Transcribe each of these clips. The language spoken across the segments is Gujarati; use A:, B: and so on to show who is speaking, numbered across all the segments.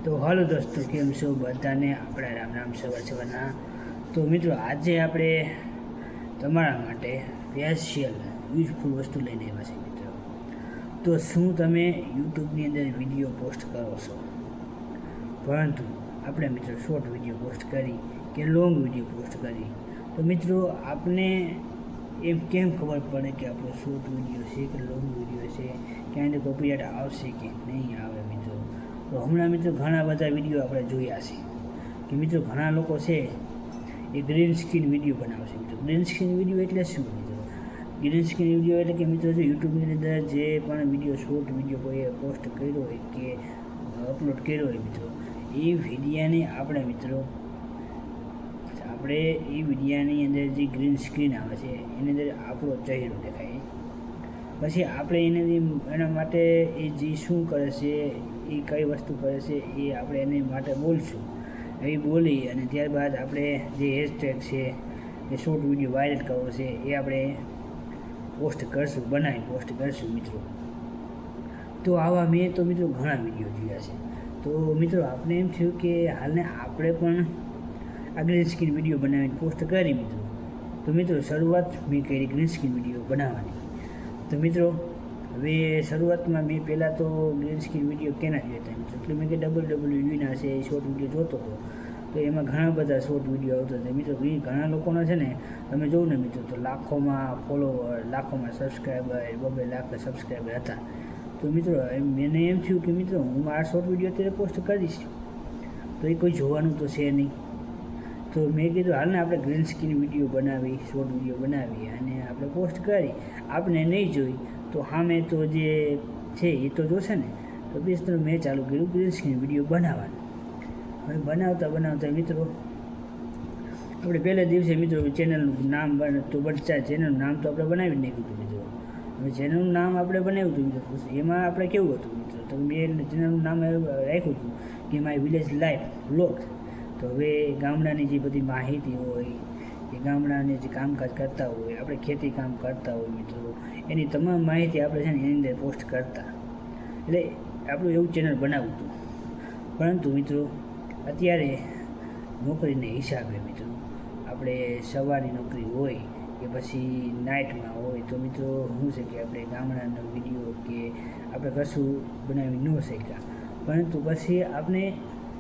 A: તો હાલો દોસ્તો, કેમ છો બધાને? આપણા રામ રામ સવારના. તો મિત્રો, આજે આપણે તમારા માટે સ્પેશિયલ યુઝફુલ વસ્તુ લઈને આવ્યા છે મિત્રો. તો શું તમે યુટ્યુબની અંદર વિડીયો પોસ્ટ કરો છો, પરંતુ આપણે મિત્રો શોર્ટ વિડીયો પોસ્ટ કરી કે લોંગ વિડીયો પોસ્ટ કરી, તો મિત્રો આપને એમ કેમ ખબર પડે કે આપણો શોર્ટ વિડીયો છે કે લોંગ વિડીયો છે, ક્યાં અંદર કોપીરાઇટ આવશે કે નહીં આવે મિત્રો? તો હમણાં મિત્રો ઘણા બધા વિડીયો આપણે જોયા છે કે મિત્રો ઘણા લોકો છે એ ગ્રીન સ્ક્રીન વિડીયો બનાવશે મિત્રો. ગ્રીન સ્ક્રીન વિડીયો એટલે શું મિત્રો? ગ્રીન સ્ક્રીન વિડીયો એટલે કે મિત્રો જો યુટ્યુબની અંદર જે પણ વિડીયો શોર્ટ વિડીયો કોઈએ પોસ્ટ કર્યો હોય કે અપલોડ કર્યો હોય મિત્રો, એ વિડીયાને આપણે એ વિડીયાની અંદર જે ગ્રીન સ્ક્રીન આવે છે એની અંદર આપણો ચહેરો દેખાય. પછી આપણે એના માટે એ જે શું કરે છે, એ કઈ વસ્તુ કરે છે, એ આપણે એની માટે બોલશું. એ બોલી અને ત્યારબાદ આપણે જે હેશટેગ છે એ શોર્ટ વિડીયો વાયરલ કરવો છે એ આપણે પોસ્ટ કરશું, બનાવી પોસ્ટ કરશું મિત્રો. તો આવા મેં તો મિત્રો ઘણા વિડીયો જોયા છે. તો મિત્રો આપણે એમ થયું કે હાલને આપણે પણ આ ગ્રીન સ્ક્રીન વિડીયો બનાવીને પોસ્ટ કરી મિત્રો. તો મિત્રો શરૂઆત મેં કરી ગ્રીન સ્ક્રીન વિડીયો બનાવવાની. તો મિત્રો હવે શરૂઆતમાં મેં પહેલાં તો ગ્રીન સ્ક્રીન વિડીયો કેના જોયા હતા મિત્રો, એટલે મેં કે WWEના છે એ શોર્ટ વિડીયો જોતો હતો. તો એમાં ઘણા બધા શોર્ટ વિડીયો આવતા હતા મિત્રો. એ ઘણા લોકોના છે ને, તમે જોઉં ને મિત્રો, તો લાખોમાં ફોલોવર, લાખોમાં સબસ્ક્રાઈબર, 2 લાખ સબસ્ક્રાઈબર હતા. તો મિત્રો મને એમ થયું કે મિત્રો હું મારા શોર્ટ વિડીયો અત્યારે પોસ્ટ કરીશ તો એ કોઈ જોવાનું તો છે નહીં. તો મેં કીધું હાલને આપણે ગ્રીન સ્ક્રીન વિડીયો બનાવી, શોર્ટ વિડીયો બનાવી અને આપણે પોસ્ટ કરી. આપણે નહીં જોઈ તો સામે તો જે છે એ તો જોશે ને. તો બસ તો મેં ચાલુ કર્યું ગ્રીન સ્ક્રીન વિડીયો બનાવવાનું. હવે બનાવતા મિત્રો આપણે પહેલા દિવસે મિત્રો ચેનલનું નામ ચેનલનું નામ તો આપણે બનાવી જ નાખ્યું હતું મિત્રો. હવે ચેનલનું નામ આપણે બનાવ્યું હતું મિત્રો. એમાં આપણે કેવું હતું મિત્રો, તો મેં ચેનલનું નામ રાખ્યું હતું કે માય વિલેજ લાઈફ વ્લોગ. તો હવે ગામડાની જે બધી માહિતી હોય, એ ગામડાને જે કામકાજ કરતા હોય, આપણે ખેતી કામ કરતા હોય મિત્રો, એની તમામ માહિતી આપણે છે ને એની અંદર પોસ્ટ કરતા. એટલે આપણું એવું ચેનલ બનાવવું હતું. પરંતુ મિત્રો અત્યારે નોકરીને હિસાબે મિત્રો, આપણે સવારની નોકરી હોય કે પછી નાઇટમાં હોય, તો મિત્રો શું છે કે આપણે ગામડાનો વિડીયો કે આપણે કશું બનાવી ન શક્યા. પરંતુ પછી આપણે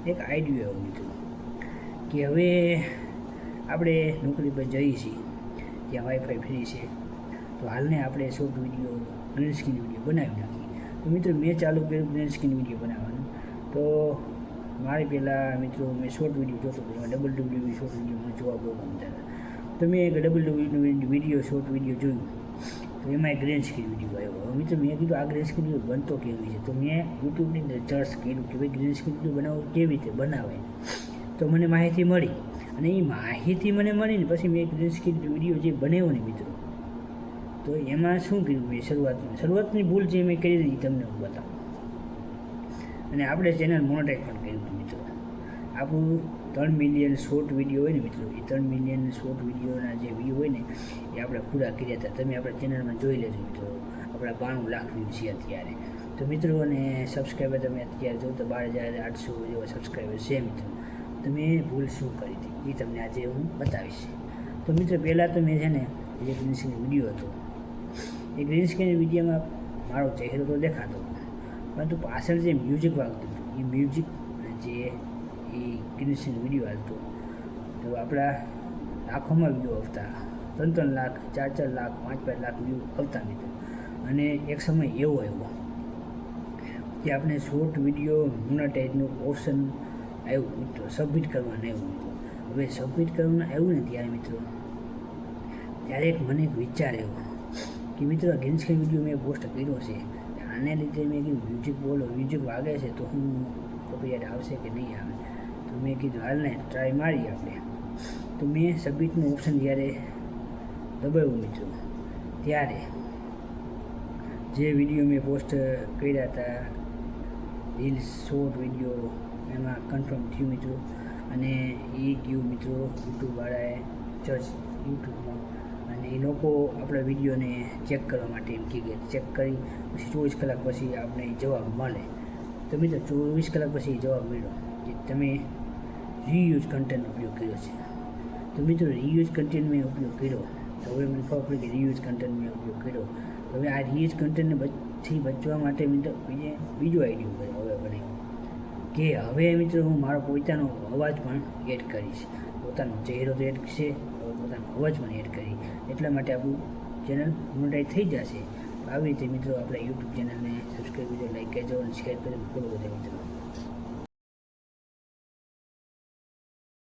A: એક આઈડિયો આવ્યો મિત્રો કે હવે આપણે નોકરી પર જઈએ છીએ, ત્યાં વાઈફાઈ ફ્રી છે, તો હાલને આપણે short video green screen video બનાવી નાખીએ. તો મિત્રો મેં ચાલુ કર્યું ગ્રીન સ્ક્રીન વિડીયો બનાવવાનું. તો મારે પહેલાં મિત્રો મેં શોર્ટ વિડીયો જોતો હતો, એમાં WWE શોર્ટ વિડીયો મને જોવા બહુ ગમતા હતા. તો મેં એક WWE વિડીયો શોર્ટ વિડીયો જોયું, તો એમાં એક ગ્રીન સ્ક્રીન વિડીયો આવ્યો. હવે મિત્રો મેં કીધું આ ગ્રીન સ્ક્રીન વિડીયો બનતો કેવી છે? તો મેં યુટ્યુબની અંદર સર્ચ કર્યું કે ભાઈ ગ્રીન સ્ક્રીન વિડીયો બનાવવો કેવી રીતે બનાવે. તો મને માહિતી મળી, અને એ માહિતી મને મળીને પછી મેં ગ્રીન સ્ક્રીન વિડીયો જે બનાવ્યો ને મિત્રો, તો એમાં શું કર્યું મેં શરૂઆતની ભૂલ જે મેં કરી હતી તમને હું બતાવું. અને આપણે ચેનલ મોનેટાઈઝ પણ કર્યું હતું મિત્રો. આપણું 3 મિલિયન શોર્ટ વિડીયો હોય ને મિત્રો, એ 3 મિલિયન શોર્ટ વિડીયોના જે વ્યૂ હોય ને એ આપણે પૂરા કર્યા હતા. તમે આપણા ચેનલમાં જોઈ લેજો મિત્રો. આપણા 92 લાખ વ્યૂ છે અત્યારે. તો મિત્રો અને સબસ્ક્રાઈબર તમે અત્યારે જો તો 12,800 જેવા સબસ્ક્રાઈબર છે મિત્રો. તો મેં ભૂલ શું કરી હતી એ તમને આજે હું બતાવીશ. તો મિત્રો પહેલાં તો મેં છે ને જે ગ્રીન સ્ક્રીન વિડીયો હતો, એ ગ્રીન સ્ક્રીન વિડીયોમાં મારો ચહેરો તો દેખાતો, પરંતુ પાછળ જે મ્યુઝિક વાગતું હતું, એ મ્યુઝિક જે એ ગ્રીન સ્ક્રીન વિડીયો આવતો, તો આપણા લાખોમાં વ્યૂ આવતા, 3 લાખ, 4 લાખ, 5 લાખ વ્યૂ આવતા મિત્રો. અને એક સમય એવો આવ્યો કે આપણે શોર્ટ વિડીયો મોનેટાઈઝનું ઓપ્શન આવ્યું મિત્રો, સબમિટ કરવાનું આવ્યું મિત્રો. હવે સબમિટ કરવાનું આવ્યું ને ત્યારે મિત્રો, ત્યારે મને એક વિચાર આવ્યો કે મિત્રો આ ગ્રીન સ્ક્રીન વિડીયો મેં પોસ્ટ કર્યો છે, આને લીધે મેં કીધું મ્યુઝિક વાગે છે તો હું કોપીરાઇટ આવશે કે નહીં આવે. તો મેં કીધું હાલને ટ્રાય મારી આપણે. તો મેં સબમિટનું ઓપ્શન જ્યારે દબાવ્યું મિત્રો, ત્યારે જે વિડીયો મેં પોસ્ટ કર્યા હતા, રીલ્સ શોર્ટ વિડીયો, એમાં કન્ફર્મ થયું મિત્રો. અને એ ગયું મિત્રો યુટ્યુબવાળાએ યુટ્યુબમાં, અને એ લોકો આપણા વિડીયોને ચેક કરવા માટે એમ કહે કે ચેક કરી પછી 24 કલાક પછી આપણે જવાબ મળે. તો મિત્રો 24 કલાક પછી જવાબ મળ્યો કે તમે રીયુઝ કન્ટેન્ટનો ઉપયોગ કર્યો છે. તો મિત્રો રીયુઝ કન્ટેન્ટ મેં ઉપયોગ કર્યો, તો હવે મને ખબર પડી કે રીયુઝ કન્ટેન્ટ મેં ઉપયોગ કર્યો. તો હવે આ રીયુઝ કન્ટેન્ટને બચવા માટે મિત્રો બીજો આઈડિયો કર્યો હવે બનાવ્યો કે હવે મિત્રો હું મારો પોતાનો અવાજ પણ એડ કરીશ. પોતાનો ચહેરો તો એડ છે, હવે પોતાનો અવાજ પણ એડ કરી, એટલા માટે આપણું ચેનલ મોનેટાઈઝ થઈ જશે. આવી રીતે મિત્રો આપણે યુટ્યુબ ચેનલને સબસ્ક્રાઈબ કરજો, લાઈક કરજો અને શેર કરજો, ફોલો કરજો મિત્રો.